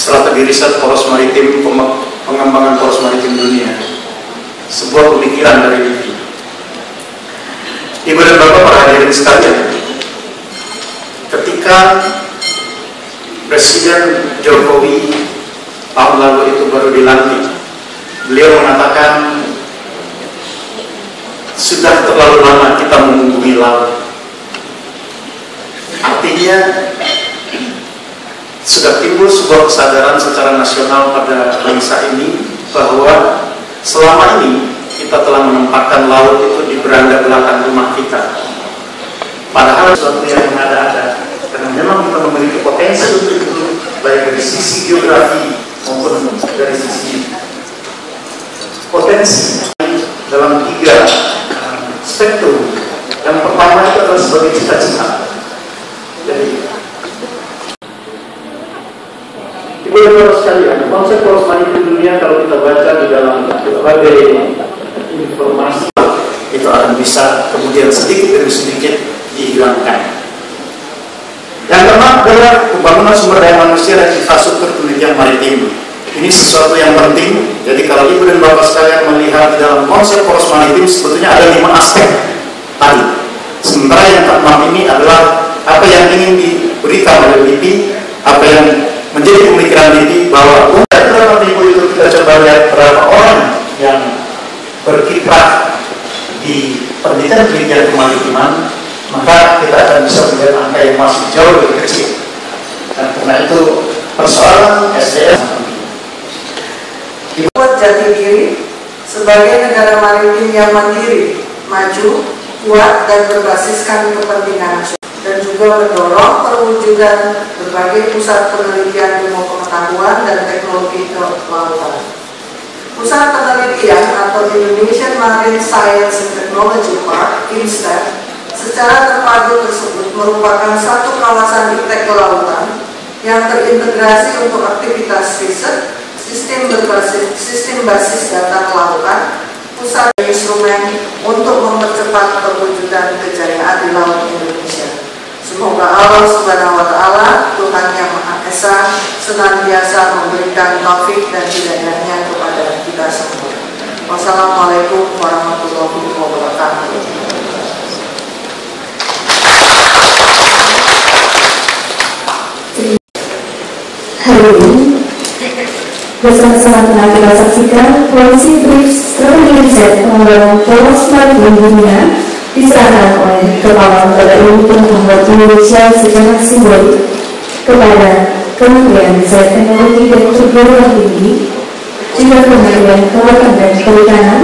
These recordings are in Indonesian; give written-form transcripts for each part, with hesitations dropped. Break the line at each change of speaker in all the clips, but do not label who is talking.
strategi riset poros maritim, pengembangan poros maritim dunia, sebuah pemikiran dari LIPI. Ibu dan Bapak para hadirin sekalian, ketika Presiden Jokowi tahun lalu itu baru dilantik, beliau mengatakan sudah terlalu lama kita mengunjungi laut. Artinya sudah timbul sebuah kesadaran secara nasional pada bangsa ini bahwa selama ini kita telah menempatkan laut itu di beranda belakang rumah kita. Padahal sesuatu yang mengada-ada, karena memang kita memiliki potensi untuk itu, baik dari sisi geografi maupun dari sisi potensi dalam 3 spektrum. Yang pertama itu adalah sebagai cita-cita. Jadi, Ibu dan Bapak sekalian, konsep poros maritim dunia kalau kita baca di dalam berbagai informasi itu akan bisa kemudian sedikit demi sedikit dihilangkan. Yang kedua adalah pembangunan sumber daya manusia dan infrastruktur penelitian maritim. Ini sesuatu yang penting. Jadi kalau Ibu dan Bapak sekalian melihat di dalam konsep poros maritim, sebetulnya ada 5 aspek tadi. Sementara yang ke-6 ini adalah apa yang ingin diberikan oleh LIPI, apa yang menjadi pemikiran LIPI, bahwa dalam Ibu itu kita coba lihat berapa orang yang berkiprah di penelitian kemaritiman, maka kita akan bisa melihat angka yang masih jauh lebih kecil. Dan karena itu persoalan SDM
dibuat jati diri sebagai negara maritim yang mandiri, maju, kuat dan berbasiskan kepentingan nasional, dan juga mendorong perwujudan berbagai pusat penelitian ilmu pengetahuan dan teknologi kelautan. Pusat penelitian atau Indonesian Marine Science and Technology Park (IMSTEC) secara terpadu tersebut merupakan satu kawasan iptek kelautan yang terintegrasi untuk aktivitas riset, sistem basis data kelautan, pusat instrumen untuk mempercepat perwujudan kejayaan di laut Indonesia. Semoga Allah Subhanahu wa Ta'ala, Tuhan yang Maha Esa, senantiasa memberikan taufik dan hidayahnya kepada kita semua. Wassalamualaikum warahmatullahi wabarakatuh.
Hari ini bersama-sama telah kita saksikan Policy Brief Strategi Riset Pengembangan Poros Maritim Dunia diserahkan oleh Kepala Lembaga Ilmu Pengetahuan Indonesia secara simbolik kepada Kementerian Riset Teknologi dan Perguruan Tinggi, juga Kementerian Kelautan dan Perikanan,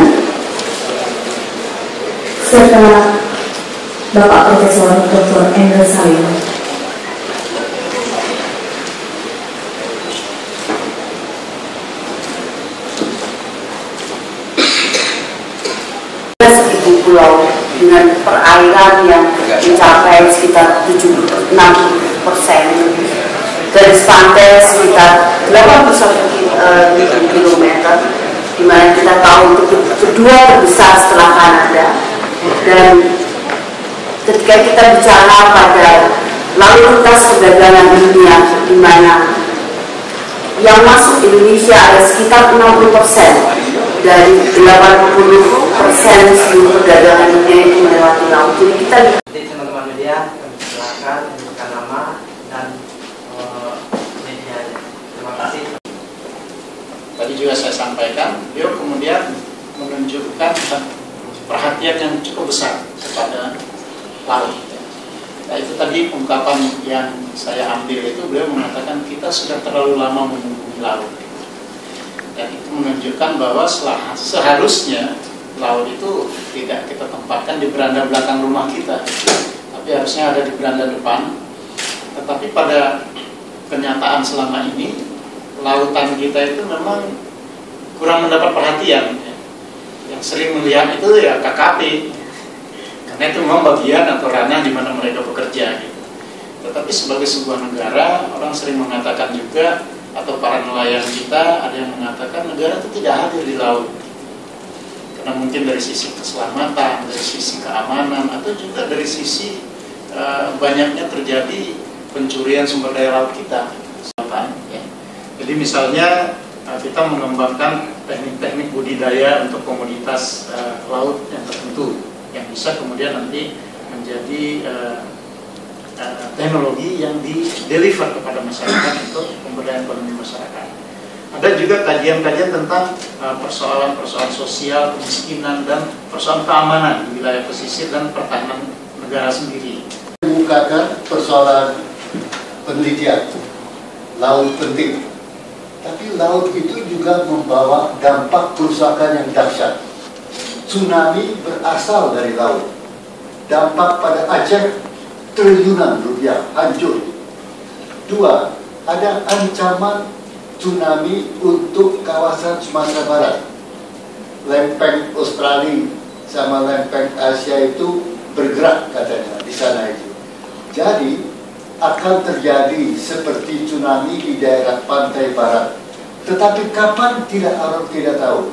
serta Bapak Profesor Dr. Endel Salim.
Pulau dengan perairan yang mencapai sekitar 60% garis pantai sekitar 81 km, di mana kita tahu itu kedua terbesar setelah Kanada. Dan ketika kita bicara pada lalu lintas perdagangan dunia, di mana yang masuk Indonesia ada sekitar 60% dari 80% seluruh perdagangan dunia itu melewati laut. Jadi kita lihat
teman-teman media, kami silakan menunjukkan nama dan medianya. Terima kasih.
tadi juga saya sampaikan, beliau kemudian menunjukkan perhatian yang cukup besar kepada laut. Nah, itu tadi ungkapan yang saya ambil itu, beliau mengatakan kita sudah terlalu lama menunggu laut. Dan itu menunjukkan bahwa seharusnya laut itu tidak kita tempatkan di beranda belakang rumah kita, tapi harusnya ada di beranda depan. Tetapi pada kenyataan selama ini, lautan kita itu memang kurang mendapat perhatian. Yang sering melihat itu ya KKP, karena itu memang bagian atau ranah di mana mereka bekerja gitu. Tetapi sebagai sebuah negara, orang sering mengatakan juga, atau para nelayan kita ada yang mengatakan negara itu tidak hadir di laut, karena mungkin dari sisi keselamatan, dari sisi keamanan, atau juga dari sisi banyaknya terjadi pencurian sumber daya laut kita. Ya. Jadi misalnya kita mengembangkan teknik-teknik budidaya untuk komoditas laut yang tertentu yang bisa kemudian nanti menjadi teknologi yang di-deliver kepada masyarakat untuk pemberdayaan ekonomi masyarakat. Ada juga kajian-kajian tentang persoalan-persoalan sosial, kemiskinan, dan persoalan keamanan di wilayah pesisir dan pertahanan negara sendiri.
Membukakan persoalan penelitian, laut penting. Tapi laut itu juga membawa dampak kerusakan yang dahsyat. Tsunami berasal dari laut. Dampak pada Aceh triliunan rupiah hancur. 2. Ada ancaman tsunami untuk kawasan Sumatera Barat. Lempeng Australia sama lempeng Asia itu bergerak katanya di sana itu. Jadi akan terjadi seperti tsunami di daerah pantai barat. Tetapi kapan orang tidak tahu.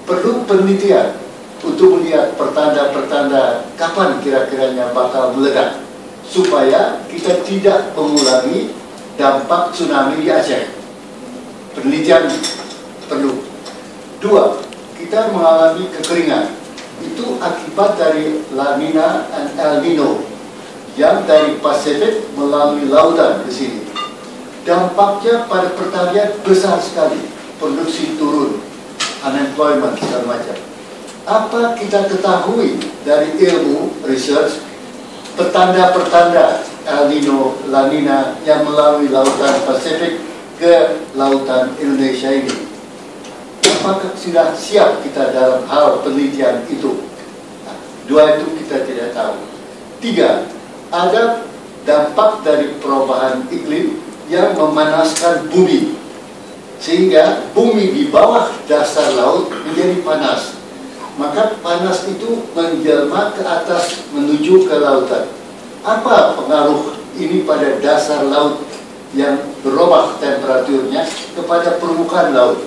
Perlu penelitian untuk melihat pertanda-pertanda kapan kira-kiranya bakal meledak, supaya kita tidak mengulangi dampak tsunami di Aceh. Penelitian perlu. 2. Kita mengalami kekeringan. Itu akibat dari La Nina dan El Nino yang dari Pasifik melalui lautan ke sini. Dampaknya pada pertanian besar sekali. Produksi turun, unemployment segala macam. Apa kita ketahui dari ilmu research pertanda-pertanda El Nino, La Nina yang melalui lautan Pasifik ke lautan Indonesia ini? Apakah sudah siap kita dalam hal penelitian itu? Nah, 2 itu kita tidak tahu. 3. Ada dampak dari perubahan iklim yang memanaskan bumi, sehingga bumi di bawah dasar laut menjadi panas. Maka panas itu menjelma ke atas menuju ke lautan. Apa pengaruh ini pada dasar laut yang berubah temperaturnya kepada permukaan laut?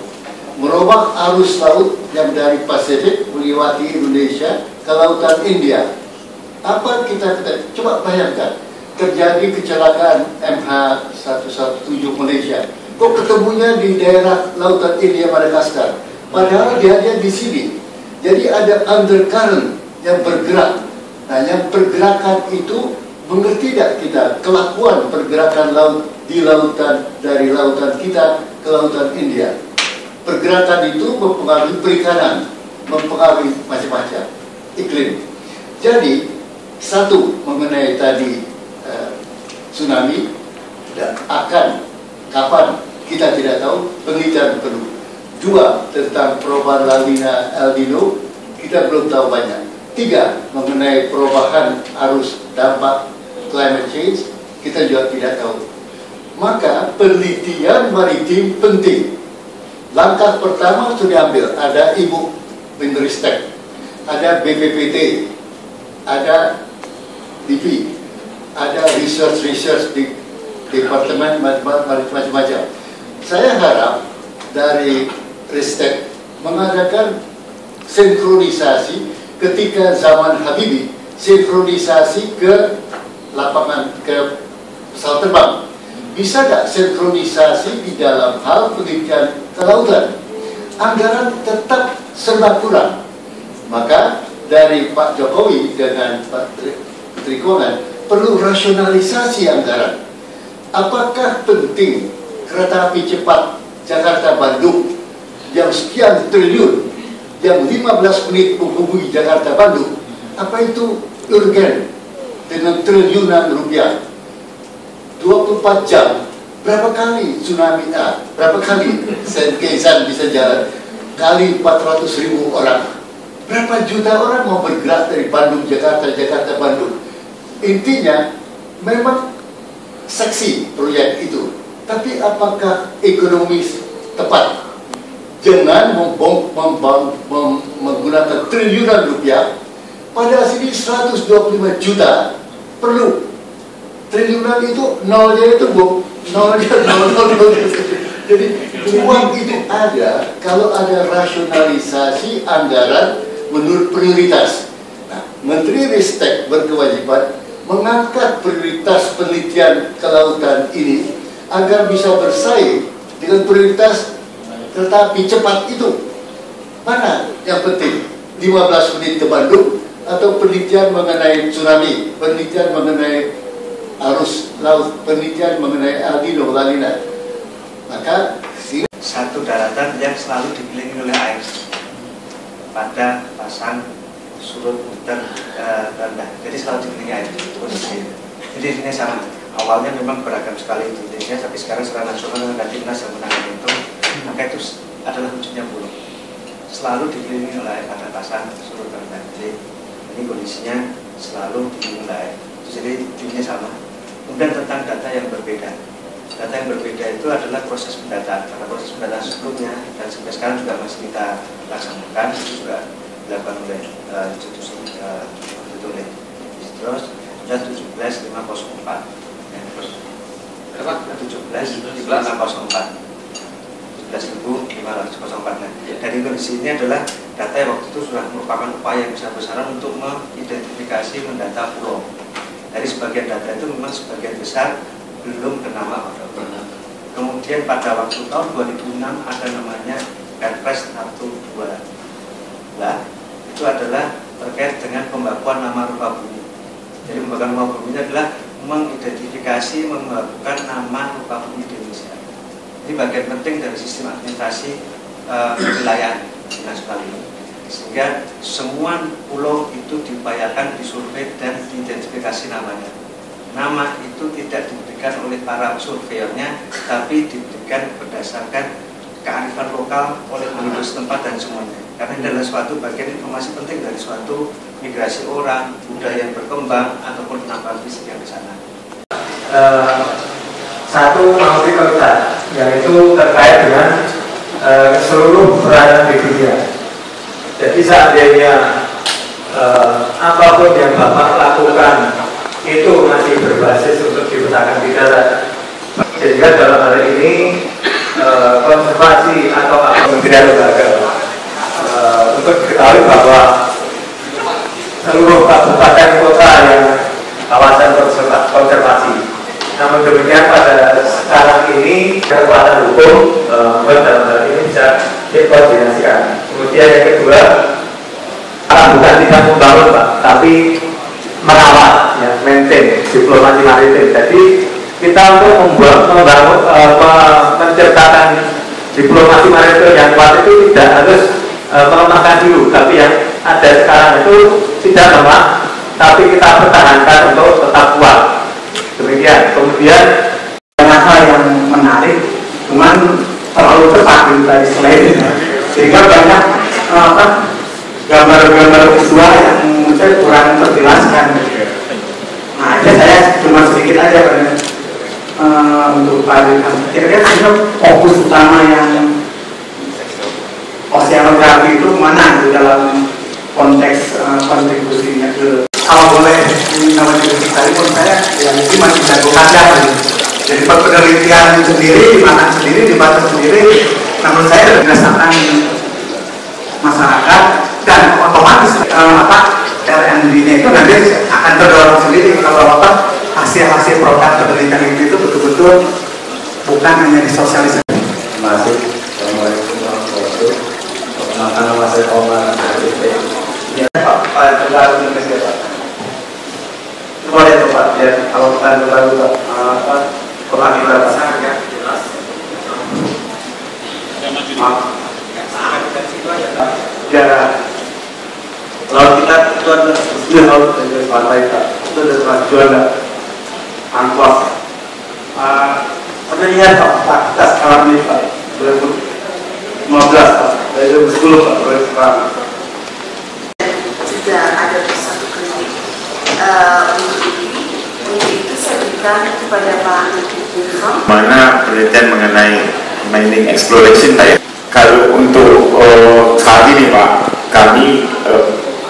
Merubah arus laut yang dari Pasifik melewati Indonesia ke lautan India. Apa kita coba bayangkan, terjadi kecelakaan MH117 Malaysia, kok ketemunya di daerah lautan India Madagaskar, padahal dia di sini. Jadi ada undercurrent yang bergerak. Nah, yang pergerakan itu mengerti tidak kita kelakuan pergerakan laut di lautan, dari lautan kita ke lautan India. Pergerakan itu mempengaruhi perikanan, mempengaruhi macam-macam iklim. Jadi 1 mengenai tadi tsunami, dan akan kapan kita tidak tahu, penelitian perlu. 2 tentang perubahan La Nina El Nino, kita belum tahu banyak. 3 mengenai perubahan arus dampak climate change, kita juga tidak tahu. Maka penelitian maritim penting. Langkah pertama sudah diambil, ada Ibu Menristek, ada BPPT, ada DP, ada research di departemen macam-macam. Saya harap dari Ristek mengadakan sinkronisasi ketika zaman Habibie, sinkronisasi ke lapangan, ke pesawat terbang. Bisa tidak sinkronisasi di dalam hal penelitian kelautan? Anggaran tetap serba kurang. Maka dari Pak Jokowi dengan Pak Menteri Keuangan perlu rasionalisasi anggaran. Apakah penting kereta api cepat Jakarta-Bandung yang sekian triliun, yang 15 menit menghubungi Jakarta-Bandung, apa itu urgen dengan triliunan rupiah? 24 jam, berapa kali tsunami, berapa kali Saint Kaisan bisa jalan, kali 400.000 orang, berapa juta orang mau bergerak dari Bandung, Jakarta, Jakarta, Bandung. Intinya memang seksi proyek itu, tapi apakah ekonomis tepat? Jangan menggunakan triliunan rupiah, pada sini 125 juta perlu. Triliunan itu nolnya itu nolnya nol. Jadi uang itu ada kalau ada rasionalisasi anggaran menurut prioritas. Nah, Menteri Ristek berkewajiban mengangkat prioritas penelitian kelautan ini agar bisa bersaing dengan prioritas kereta api cepat itu. Mana yang penting? 15 menit ke Bandung atau penelitian mengenai tsunami, penelitian mengenai arus laut, penelitian mengenai El Nino, La Nina. Maka
satu daratan yang selalu dikelilingi oleh air pada pasang surut rendah, jadi selalu dikelilingi air posisi. Jadi ini sama, awalnya memang beragam sekali titiknya, tapi sekarang secara nasional dengan Timnas yang menangani itu, maka itu adalah wujudnya pulau selalu dikelilingi oleh air pada pasang surut rendah. Jadi ini kondisinya selalu dikelilingi oleh air. Jadi intinya sama. Kemudian tentang data yang berbeda. Data yang berbeda itu adalah proses pendataan. Karena proses pendataan sebelumnya dan sampai sekarang juga masih kita laksanakan, itu juga dilakukan oleh institusi oleh terus sudah 17.504. Berapa? 17.504. 17.504. Dari kondisi ini adalah data yang waktu itu sudah merupakan upaya yang besar-besaran untuk mengidentifikasi mendata pulau. Dari sebagian data itu memang sebagian besar belum kenama. Kemudian pada waktu tahun 2006 ada namanya Perpres 112. Itu adalah terkait dengan pembakuan nama rupa bumi. Jadi pembakuan nama bumi adalah mengidentifikasi, membakukan nama rupa bumi di Indonesia. Ini bagian penting dari sistem administrasi wilayah nasional ini, sehingga semua pulau itu diupayakan disurvei dan diidentifikasi namanya. Nama itu tidak diberikan oleh para surveyornya, tapi diberikan berdasarkan kearifan lokal oleh penduduk setempat dan semuanya. Karena ini adalah suatu bagian informasi penting dari suatu migrasi orang, budaya yang berkembang ataupun penambahan fisik yang di sana.
Satu prioritas, yaitu terkait dengan seluruh peranan di dunia. Jadi seandainya apapun yang Bapak lakukan itu masih berbasis untuk dipetakan di darat, sehingga dalam hal ini konservasi atau kementerian lembaga untuk diketahui bahwa seluruh kabupaten kota yang kawasan konservasi. Namun demikian pada sekarang ini kekuatan hukum dalam hal ini bisa dikoordinasikan. Kemudian yang kedua, bukan tidak membangun Pak, tapi merawat, ya, maintain diplomasi maritim. Jadi kita untuk menciptakan diplomasi maritim yang kuat itu tidak harus melemahkan dulu, tapi yang ada sekarang itu tidak lemah, tapi kita pertahankan untuk tetap kuat. Demikian. Kemudian banyak hal yang menarik, cuman terlalu cepat dari slide, sehingga banyak gambar-gambar visual yang saya kurang terjelaskan. Nah, ini saya cuma sedikit aja untuk Pak. Kira-kira fokus utama yang oceanografi itu mana di dalam konteks kontribusinya ke, kalau boleh nama diskusi tadi pun saya yang ini masih jago kadang. Jadi penelitian sendiri, dimakan sendiri, dibaca sendiri, namun saya berdasarkan masyarakat dan otomatis R&D-nya itu nanti akan terdorong sendiri kalau hasil-hasil produk penelitian itu betul-betul bukan hanya disosialisasi.
Masih, Assalamualaikum warahmatullahi wabarakatuh. Perkenalkan nama saya Omar Arif. Ya Pak, tentang Indonesia Pak. Boleh tuh Pak, ya kalau kita baru pernah kita pasang ya jelas. Ya, laut kita itu adalah sebuah laut dari pantai Pak. Itu adalah Juanda, Angkos. Anda lihat Pak, kita sekarang ini Pak, 2015 Pak, dari 2010 Pak, oleh sekarang.
Juga ada satu kritik untuk itu saya berikan kepada Pak Dirham.
Mana penelitian mengenai mining exploration ya? Kalau untuk saat ini Pak, kami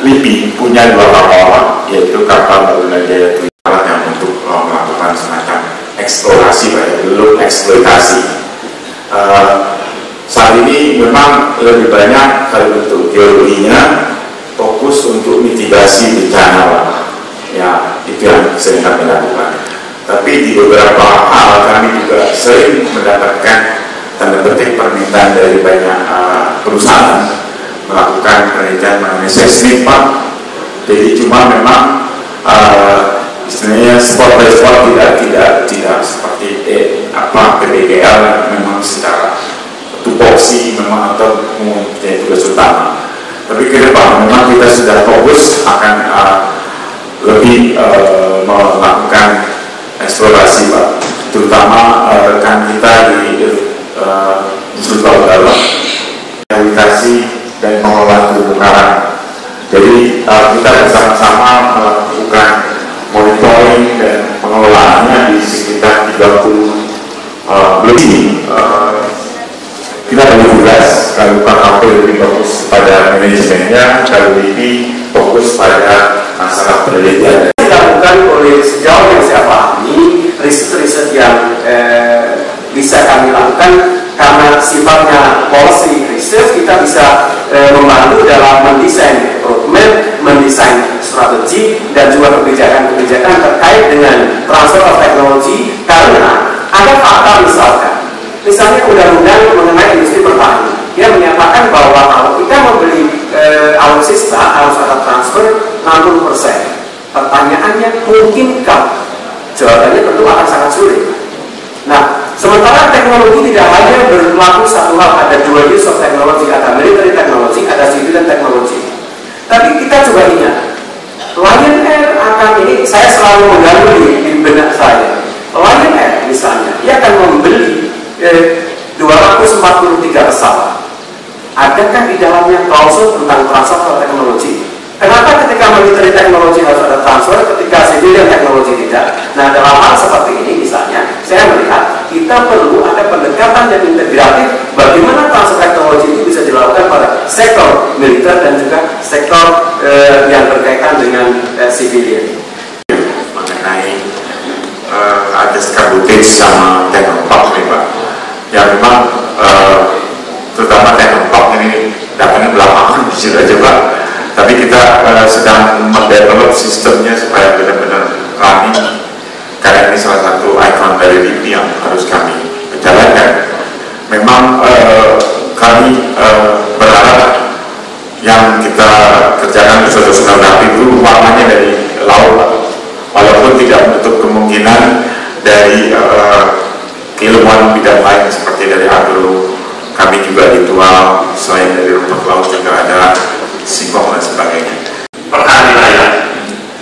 LIPI punya 2 kapal, yaitu kapal Barunajaya 7 yang untuk melakukan semacam eksplorasi Pak, belum eksploitasi. Saat ini memang lebih banyak kalau untuk geologinya fokus untuk mitigasi bencana Pak. Ya, itu yang sering kami lakukan. Tapi di beberapa hal kami juga sering mendapatkan tanda petik permintaan dari banyak perusahaan melakukan penelitian mengenai seismik Pak. Jadi cuma memang istilahnya spot by spot tidak seperti PDGL memang secara tupoksi memang atau mempunyai tugas utama. Tapi ke depan memang kita sudah fokus akan lebih melakukan eksplorasi Pak, terutama rekan kita di Institut Laut Dalam, rehabilitasi dan pengelolaan terumbu karang. Jadi kita bersama-sama melakukan monitoring dan pengelolaannya di sekitar 30 lebih. Kita bagi tugas, kalau KKP lebih fokus pada manajemennya, kalau lebih fokus pada masalah penelitian.
Dilakukan oleh sejauh yang saya pahami, riset-riset yang bisa kami lakukan karena sifatnya policy research, kita bisa membantu dalam mendesain roadmap, mendesain strategi dan juga kebijakan-kebijakan terkait dengan transfer of technology. Karena ada fakta misalnya undang-undang mengenai industri pertahanan, dia menyatakan bahwa kalau kita membeli alutsista harus ada transfer 60%. Pertanyaannya, mungkinkah? Jawabannya tentu akan sangat sulit. Nah, sementara teknologi tidak hanya berlaku satu hal, ada dua use of technology, ada military technology, ada civilian technology. Tapi kita coba ingat, Lion Air akan ini, saya selalu mengganggu di benak saya. Lion Air misalnya, dia akan membeli 243 pesawat. Adakah di dalamnya klausul tentang transfer teknologi? Kenapa ketika military teknologi harus ada transfer, ketika civilian teknologi tidak? Nah, dalam hal seperti ini misalnya, saya melihat kita perlu ada pendekatan yang integratif bagaimana transfer teknologi itu bisa dilakukan pada sektor militer dan juga sektor yang berkaitan dengan civilian.
Mengenai ada Skarbutis sama Teknopark nih Pak, ya memang terutama Teknopark ini datangnya belakangan jujur aja Pak, tapi kita sedang mendevelop sistemnya supaya benar-benar running, karena ini salah satu ikon dari LIPI yang harus kami jalankan. Memang kami berharap yang kita kerjakan pesawat Tsunami itu warnanya dari laut, walaupun tidak menutup kemungkinan dari keilmuan bidang lain seperti dari agro, kami juga ditual, selain dari rumput laut juga ada singkong dan sebagainya.
Per hari raya,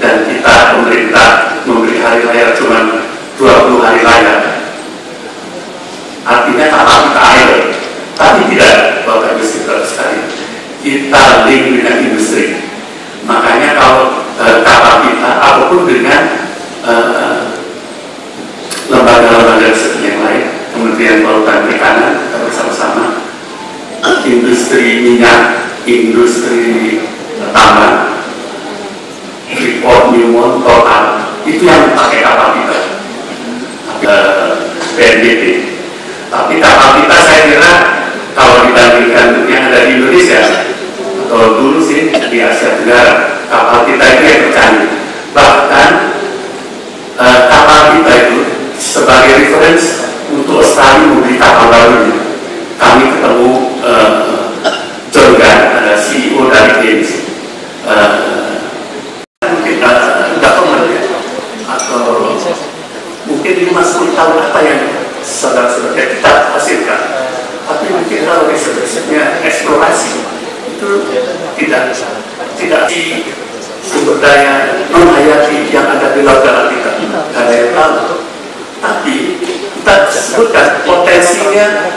dan kita pemerintah memberi hari raya cuma 20 hari raya, artinya tanah kita air, tapi tidak Bapak Ibu sekalian, kita link dengan industri. Makanya kalau kata kita apapun dengan lembaga-lembaga riset yang lain, Kementerian Kelautan Perikanan, kita bersama-sama, industri minyak, industri tambang, Freeport, Newmont, Total, itu yang pakai kapal kita, BNPT. Tapi kapal kita saya kira kalau dibandingkan yang ada di Indonesia, atau dulu sih di Asia Tenggara, kapal kita itu yang tercanggih. Bahkan kapal kita itu sebagai reference untuk Australia membeli kapal barunya. Kami ketemu John Gunn, CEO dari Games, mungkin nggak pernah ya, atau mungkin 5-10 tahun apa yang saudara-saudara kita hasilkan. Tapi mungkin kalau riset-risetnya eksplorasi itu tidak di sumber daya non hayati yang ada di laut dalam kita, ada yang tahu. Tapi kita sebutkan potensinya